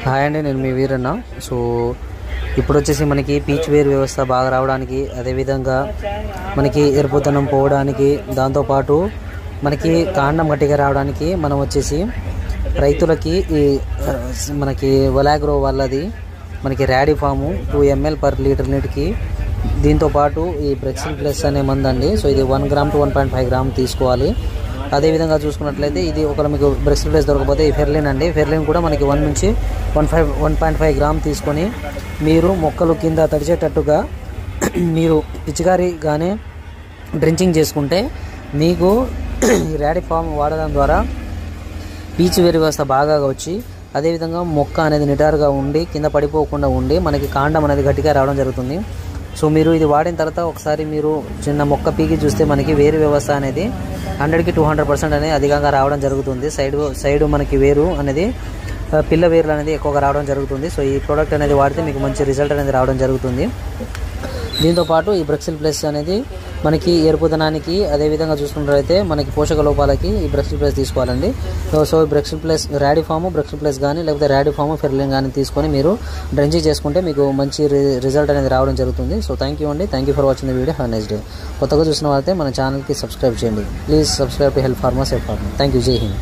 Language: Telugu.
హాయ్ అండి, నేను మీ వీరన్న. సో ఇప్పుడు వచ్చేసి మనకి పీచ్ వేర్ వ్యవస్థ బాగా రావడానికి, అదేవిధంగా మనకి ఎరుపుదనం పోవడానికి, దాంతోపాటు మనకి కాండం గట్టిగా రావడానికి మనం వచ్చేసి రైతులకి ఈ మనకి వలాగ్రో వాళ్ళది మనకి Radifarm 2 ml per litre నీటికి, దీంతోపాటు ఈ బ్రెక్సిల్ ప్లస్ అనే మందు అండి. సో ఇది 1 గ్రామ్ to 1.5 గ్రామ్ తీసుకోవాలి. అదేవిధంగా చూసుకున్నట్లయితే ఇది ఒకవేళ మీకు బ్రెక్సిల్ ప్లస్ దొరకకపోతే ఈ ఫెర్లిన్ అండి. ఫెర్లిన్ కూడా మనకి 1 నుంచి 1.5 గ్రామ్ తీసుకొని మీరు మొక్కలు కింద తడిచేటట్టుగా మీరు పిచికారీ కానీ డ్రించింగ్ చేసుకుంటే మీకు ర్యాడీ ఫామ్ వాడడం ద్వారా పీచు వేరు వ్యవస్థ బాగా వచ్చి, అదేవిధంగా మొక్క అనేది నిటారుగా ఉండి కింద పడిపోకుండా ఉండి మనకి కాండం అనేది గట్టిగా రావడం జరుగుతుంది. సో మీరు ఇది వాడిన తర్వాత ఒకసారి మీరు చిన్న మొక్క పీకి చూస్తే మనకి వేరు వ్యవస్థ అనేది 100కి 200% అనేది అధికంగా రావడం జరుగుతుంది. సైడ్ మనకి వేరు అనేది పిల్ల వేర్లు అనేది ఎక్కువగా రావడం జరుగుతుంది. సో ఈ ప్రోడక్ట్ అనేది వాడితే మీకు మంచి రిజల్ట్ అనేది రావడం జరుగుతుంది. దీంతోపాటు ఈ బ్రెక్సిల్ ప్లస్ అనేది మనకి ఎరుపుదనానికి, అదేవిధంగా చూసుకున్నట్లయితే మనకి పోషక లోపాలకి ఈ బ్రెక్సిల్ ప్లస్ తీసుకోవాలండి. సో బ్రెక్సిల్ ప్లస్ ర్యాడీ ఫాము బ్రెక్సిల్ ప్లస్ కానీ లేకపోతే ర్యాడీ ఫాము ఫెర్లిన్ కానీ తీసుకొని మీరు డ్రెంచింగ్ చేసుకుంటే మీకు మంచి రిజల్ట్ అనేది రావడం జరుగుతుంది. సో థ్యాంక్ యూ అండి. Thank you for watching the video. Have nice day. కొత్తగా చూసిన వాళ్ళైతే మన ఛానల్కి సబ్స్క్రైబ్ చేయండి. Please subscribe to help farmers. Thank you. జై హింద్.